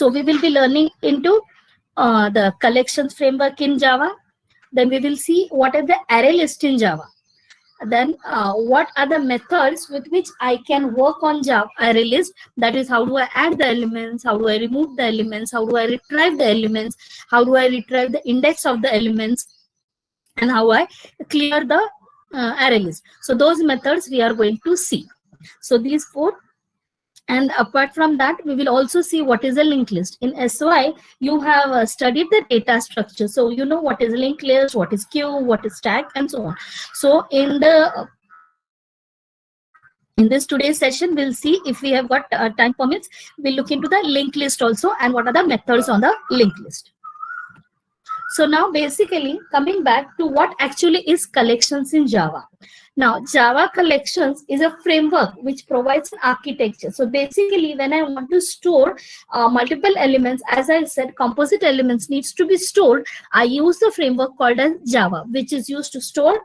So we will be learning into the collections framework in Java. Then we will see what are the array list in Java. Then what are the methods with which I can work on Java array list? That is, how do I add the elements? How do I remove the elements? How do I retrieve the elements? How do I retrieve the index of the elements? And how I clear the array list. So those methods we are going to see. So these four. And apart from that, we will also see what is a linked list. In SY, you have studied the data structure. So you know what is a linked list, what is queue, what is stack, and so on. So in this today's session, we'll see, if we have got time permits, we'll look into the linked list also and what are the methods on the linked list. So now basically coming back to what actually is collections in Java. Now Java collections is a framework which provides an architecture. So basically when I want to store multiple elements, as I said, composite elements needs to be stored, I use the framework called as Java, which is used to store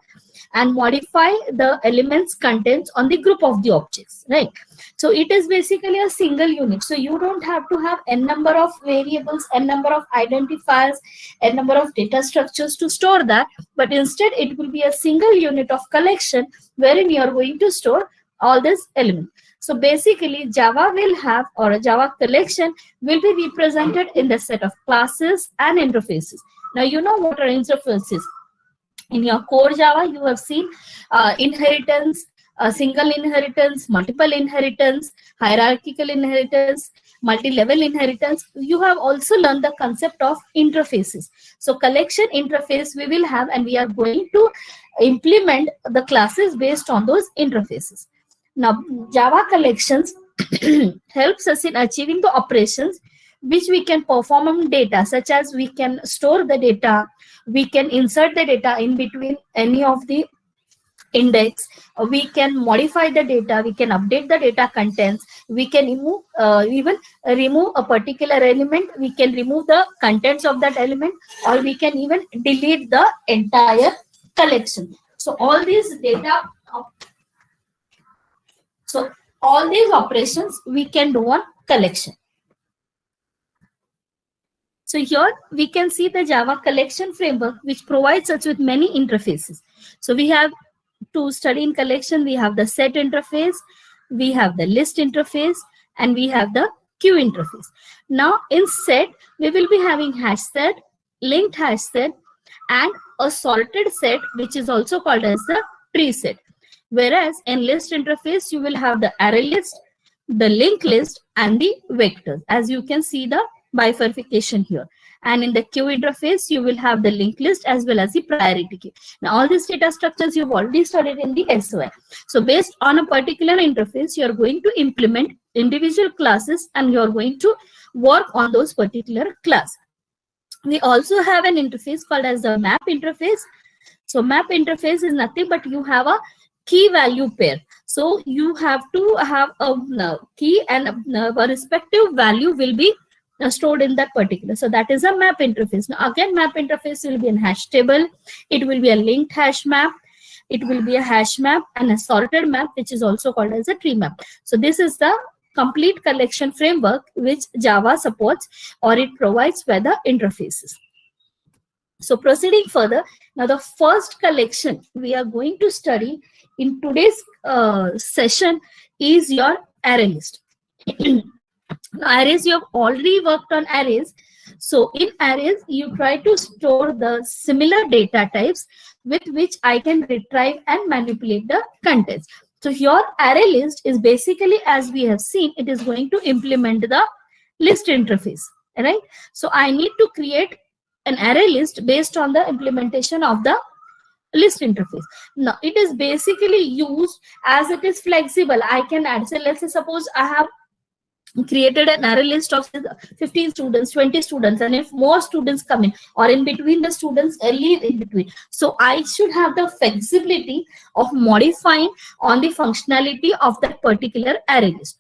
and modify the elements contents on the group of the objects, right? So it is basically a single unit. So you don't have to have n number of variables, n number of identifiers, n number of data structures to store that, but instead it will be a single unit of collection wherein you are going to store all these elements. So basically Java will have, or a Java collection will be represented in the set of classes and interfaces. Now you know what are interfaces. In your core Java, you have seen inheritance, single inheritance, multiple inheritance, hierarchical inheritance, multi-level inheritance. You have also learned the concept of interfaces. So collection interface we will have, and we are going to implement the classes based on those interfaces. Now Java collections helps us in achieving the operations which we can perform on data, such as we can store the data, we can insert the data in between any of the index, we can modify the data, we can update the data contents, we can remove even remove a particular element, we can remove the contents of that element, or we can even delete the entire collection. So all these data, so all these operations we can do on collection. So here we can see the Java collection framework, which provides us with many interfaces. So we have to study in collection, we have the set interface, we have the list interface, and we have the queue interface. Now in set, we will be having hash set, linked hash set, and a sorted set, which is also called as the tree set. Whereas in list interface, you will have the array list, the linked list, and the vectors. As you can see the bifurcation here. And in the queue interface, you will have the linked list as well as the priority queue. Now all these data structures you've already studied in the SOI. So based on a particular interface, you're going to implement individual classes and you're going to work on those particular classes. We also have an interface called as the map interface. So map interface is nothing but you have a key value pair. So you have to have a key, and a respective value will be stored in that particular. So that is a map interface. Now again, map interface will be a hash table, it will be a linked hash map, it will be a hash map, and a sorted map, which is also called as a tree map. So this is the complete collection framework which Java supports, or it provides for the interfaces. So proceeding further, now the first collection we are going to study in today's session is your array list. Now, arrays, you have already worked on arrays. So in arrays, you try to store the similar data types with which I can retrieve and manipulate the contents. So your array list is basically, as we have seen, it is going to implement the list interface, right? So I need to create an array list based on the implementation of the list interface. Now it is basically used as it is flexible. I can add, so let's say suppose I have created an array list of 15 students, 20 students, and if more students come in, or in between the students, leave in between, so I should have the flexibility of modifying on the functionality of that particular array list.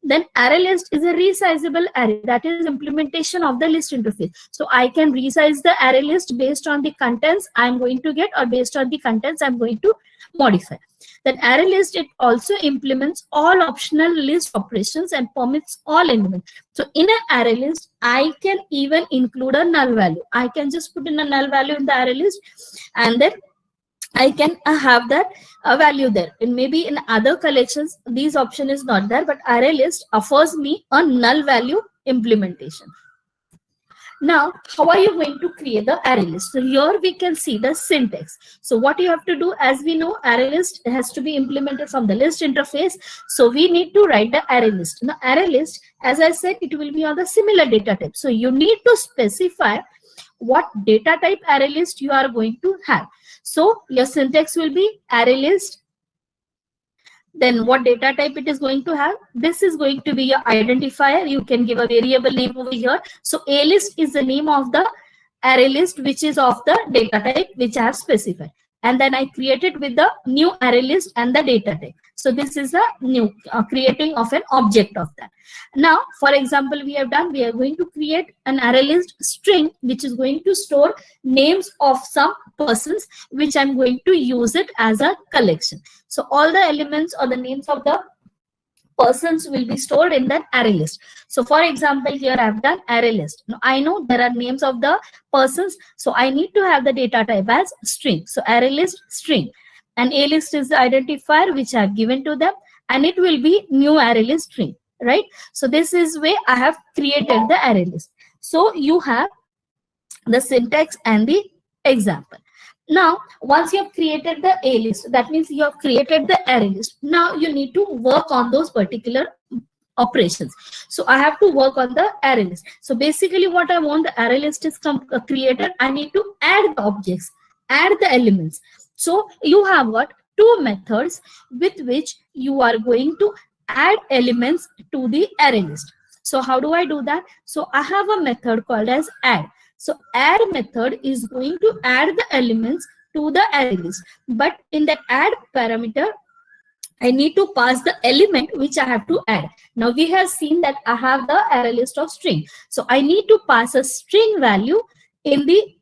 Then array list is a resizable array. That is implementation of the list interface. So I can resize the array list based on the contents I'm going to get, or based on the contents I'm going to modify. Then array list, it also implements all optional list operations and permits all elements. So in an array list, I can even include a null value. I can just put in a null value in the array list, and then I can have that value there. And maybe in other collections, this option is not there, but array list offers me a null value implementation. Now, how are you going to create the array list? So here we can see the syntax. So what you have to do, as we know, array list has to be implemented from the list interface. So we need to write the array list. Now, array list, as I said, it will be on the similar data type. So you need to specify what data type array list you are going to have. So your syntax will be array list. Then what data type it is going to have? This is going to be your identifier. You can give a variable name over here. So a list is the name of the array list, which is of the data type which I have specified. And then I created with the new array list and the data type. So this is a new creating of an object of that. Now, for example, we are going to create an array list string, which is going to store names of some persons, which I'm going to use it as a collection. So all the elements or the names of the persons will be stored in that array list. So for example, here I've done array list. Now I know there are names of the persons, so I need to have the data type as string. So array list string, and a list is the identifier which I've given to them, and it will be new array list string, right? So this is where I have created the array list. So you have the syntax and the example. Now, once you have created the A list, that means you have created the array list. Now you need to work on those particular operations. So I have to work on the array list. So basically what I want, the array list is created. I need to add the objects, add the elements. So you have got two methods with which you are going to add elements to the array list. So how do I do that? So I have a method called as add. So add method is going to add the elements to the array list. But in the add parameter, I need to pass the element which I have to add. Now we have seen that I have the array list of string. So I need to pass a string value in the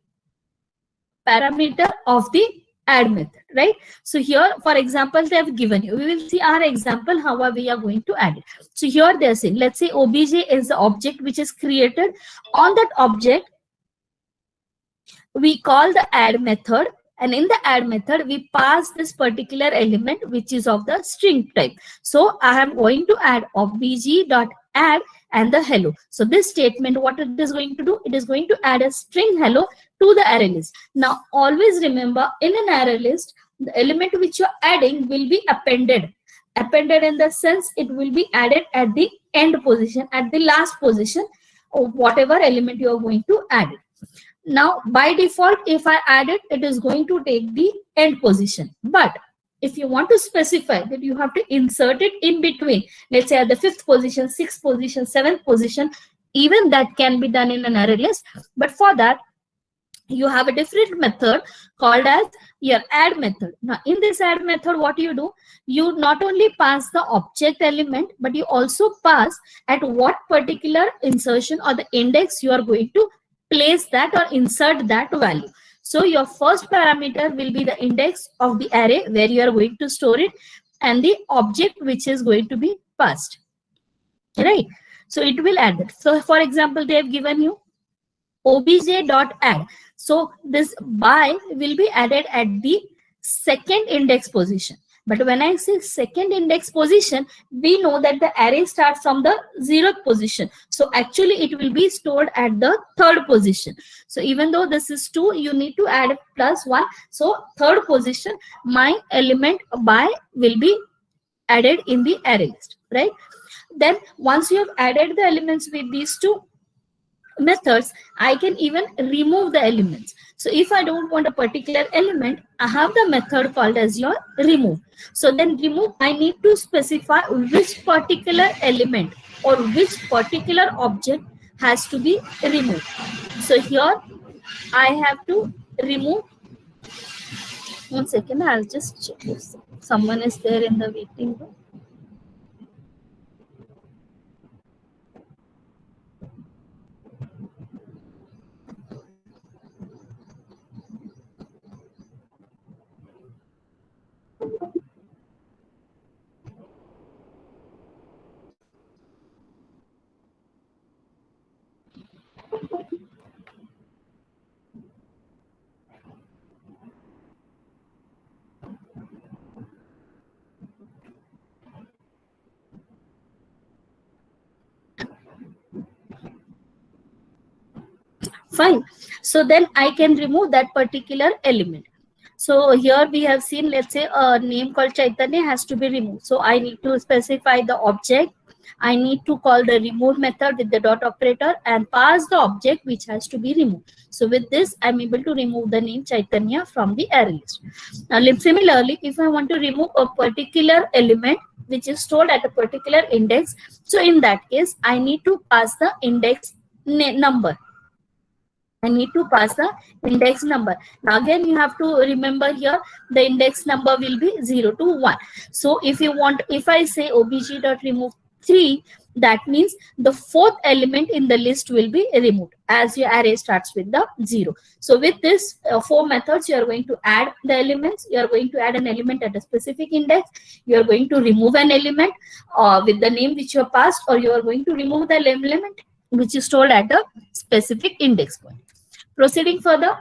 parameter of the add method, right? So here, for example, they have given you. We will see our example how we are going to add it. So here they are saying, let's say obj is the object which is created. On that object, we call the add method, and in the add method we pass this particular element which is of the string type. So I am going to add obj.add and the hello. So this statement, what it is going to do, it is going to add a string hello to the array list. Now always remember, in an array list, the element which you are adding will be appended in the sense it will be added at the end position, at the last position of whatever element you are going to add it. Now, by default, if I add it, it is going to take the end position. But if you want to specify that you have to insert it in between, let's say at the 5th position, 6th position, 7th position, even that can be done in an array list. But for that, you have a different method called as your add method. Now, in this add method, what you do, you not only pass the object element, but you also pass at what particular insertion or the index you are going to place that or insert that value. So your first parameter will be the index of the array where you are going to store it, and the object which is going to be passed, right? So it will add that. So for example, they have given you obj.add. So this by will be added at the second index position. But when I say second index position, we know that the array starts from the 0th position. So actually it will be stored at the 3rd position. So even though this is 2, you need to add +1. So 3rd position, my element by will be added in the array list, right? Then once you have added the elements with these two methods, I can even remove the elements. So if I don't want a particular element, I have the method called as your remove. So then remove, I need to specify which particular element or which particular object has to be removed. So here I have to remove. One second, I'll just check if someone is there in the waiting room. Fine. So then I can remove that particular element. So here we have seen, let's say a name called Chaitanya has to be removed. So I need to specify the object. I need to call the remove method with the dot operator and pass the object which has to be removed. So with this, I'm able to remove the name Chaitanya from the array list. Now, similarly, if I want to remove a particular element which is stored at a particular index, so in that case, I need to pass the index number. I need to pass the index number. Now again, you have to remember here the index number will be 0 to 1. So if you want, if I say obj.remove 3, that means the fourth element in the list will be removed as your array starts with the 0. So with this 4 methods, you are going to add the elements. You are going to add an element at a specific index. You are going to remove an element with the name which you have passed, or you are going to remove the element which is stored at a specific index point. Proceeding further,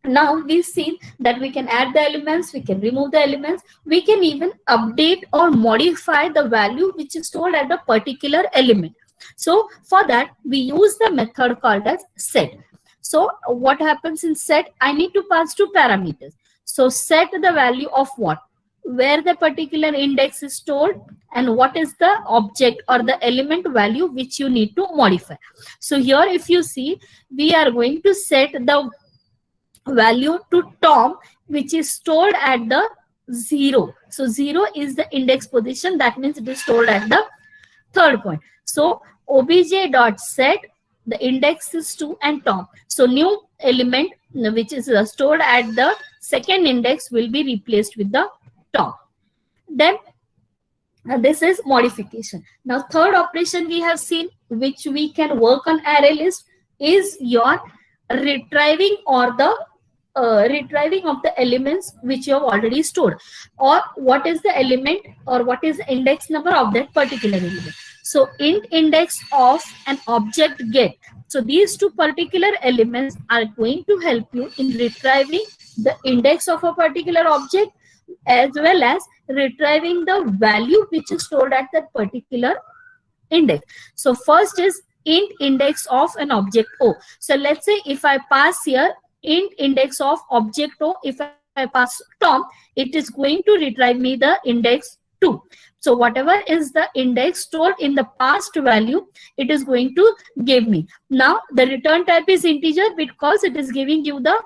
now we've seen that we can add the elements, we can remove the elements, we can even update or modify the value which is stored at a particular element. So for that, we use the method called as set. So what happens in set? I need to pass 2 parameters. So set the value of what? Where the particular index is stored, and what is the object or the element value which you need to modify. So here, if you see, we are going to set the value to Tom, which is stored at the 0. So 0 is the index position. That means it is stored at the third point. So obj.set, the index is 2 and Tom. So new element which is stored at the second index will be replaced with the Tom. Then this is modification. Now third operation we have seen, which we can work on array list, is your retrieving or the retrieving of the elements which you have already stored, or what is the element or what is the index number of that particular element. So int index of an object get. So these 2 particular elements are going to help you in retrieving the index of a particular object, as well as retrieving the value which is stored at that particular index. So first is int index of an object O. So let's say if I pass here int index of object O, if I pass Tom, it is going to retrieve me the index 2. So whatever is the index stored in the past value, it is going to give me. Now the return type is integer because it is giving you the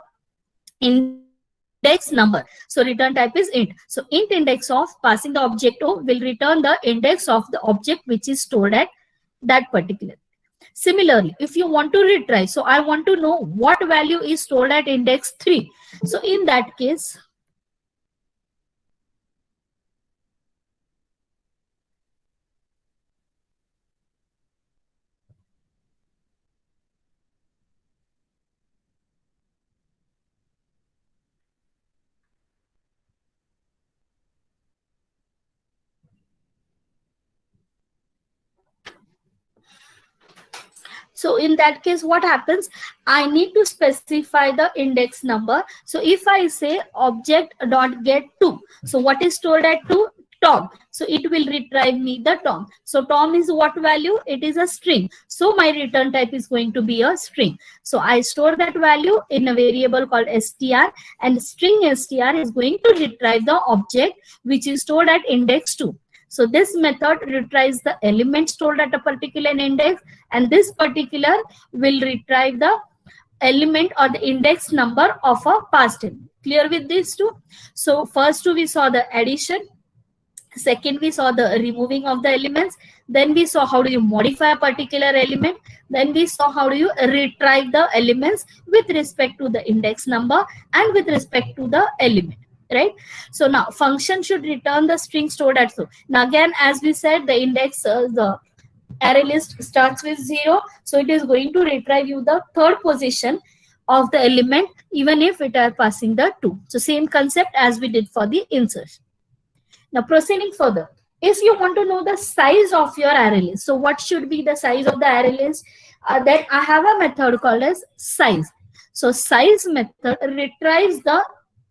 index number. So return type is int. So int index of passing the object O will return the index of the object which is stored at that particular. Similarly, if you want to retrieve, so I want to know what value is stored at index 3. So in that case, so in that case, what happens? I need to specify the index number. So if I say object dot get 2, so what is stored at 2? Tom. So it will retrieve me the Tom. So Tom is what value? It is a string. So my return type is going to be a string. So I store that value in a variable called str, and string str is going to retrieve the object which is stored at index 2. So this method retrieves the element stored at a particular index, and this particular will retrieve the element or the index number of a past element. Clear with these two? So first we saw the addition. Second, we saw the removing of the elements. Then we saw how do you modify a particular element. Then we saw how do you retrieve the elements with respect to the index number and with respect to the element. Right? So now function should return the string stored at 2. Now again, as we said, the index, the array list starts with 0. So it is going to retrieve you the third position of the element, even if it are passing the 2. So same concept as we did for the insertion. Now proceeding further, if you want to know the size of your array list, so what should be the size of the array list? Then I have a method called as size. So size method retrieves the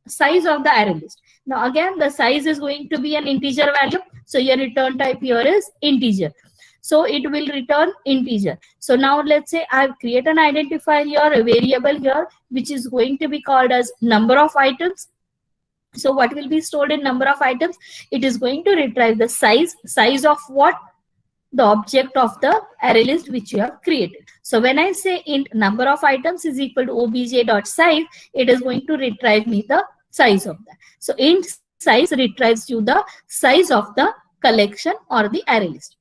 size of the array list. Now again, the size is going to be an integer value. So your return type here is integer. So it will return integer. So now let's say I've created an identifier here, a variable here, which is going to be called as number of items. So what will be stored in number of items? It is going to retrieve the size of what? The object of the array list which you have created. So when I say int number of items is equal to obj.size, it is going to retrieve me the size of that. So int size retrieves you the size of the collection or the array list.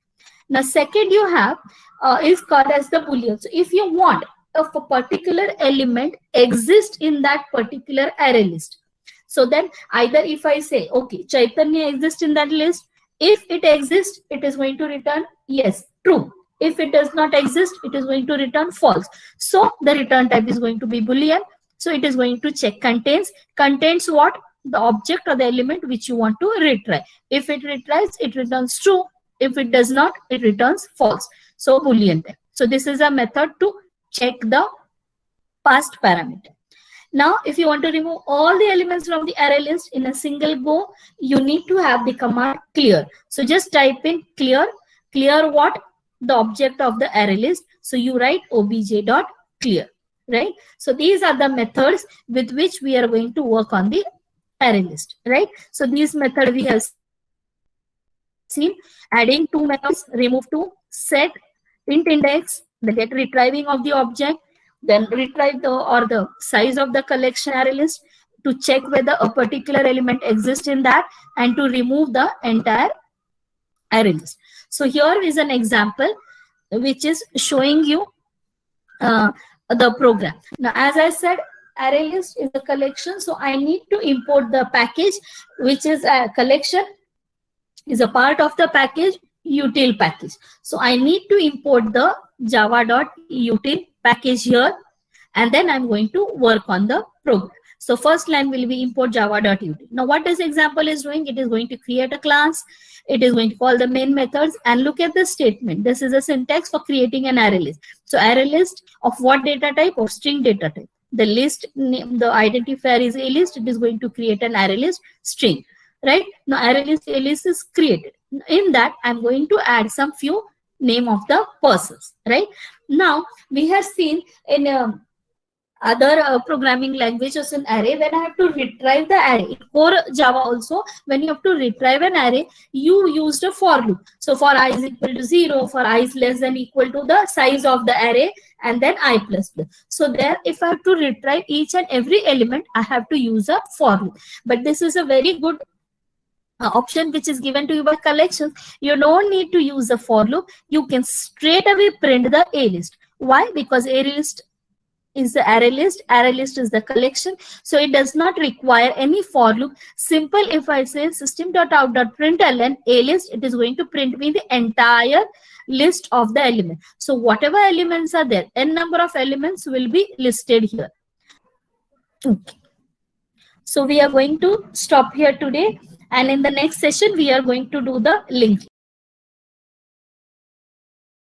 Now second you have is called as the boolean. So if you want a particular element exists in that particular array list, so then either if I say, okay, Chaitanya exists in that list, if it exists, it is going to return yes, true. If it does not exist, it is going to return false. So the return type is going to be boolean. So it is going to check contains what? The object or the element which you want to retrieve. If it retrieves, it returns true. If it does not, it returns false. So boolean type. So this is a method to check the past parameter. Now, if you want to remove all the elements from the array list in a single go, you need to have the command clear. So just type in clear. Clear what? The object of the array list. So you write obj.clear, right? So these are the methods with which we are going to work on the array list, right? So these methods we have seen: adding two methods, remove two, set, int index, the get retrieving of the object, then retrieve the size of the collection array list to check whether a particular element exists in that, and to remove the entire array list. So here is an example which is showing you the program. Now, as I said, array list is a collection, so I need to import the package, which is a collection, is a part of the package util package. So I need to import the java.util package here, and then I'm going to work on the program. So first line will be import java.util. Now what this example is doing, it is going to create a class. It is going to call the main methods, and look at the statement. This is a syntax for creating an array list. So array list of what data type? Or string data type. The list name, the identifier is a list. It is going to create an array list string, right? Now array list a list is created. In that, I'm going to add some few name of the persons, right? Now we have seen in other programming languages in array, when I have to retrieve the array, in core Java also, when you have to retrieve an array, you used a for loop. So for I is equal to 0, for I is less than equal to the size of the array, and then I plus plus. So there, if I have to retrieve each and every element, I have to use a for loop. But this is a very good option which is given to you by collections. You don't need to use a for loop. You can straight away print the A list. Why? Because A list is the array list is the collection, so it does not require any for loop. Simple, if I say system.out.println A list, it is going to print me the entire list of the element. So whatever elements are there, n number of elements will be listed here. Okay. So we are going to stop here today, and in the next session we are going to do the linked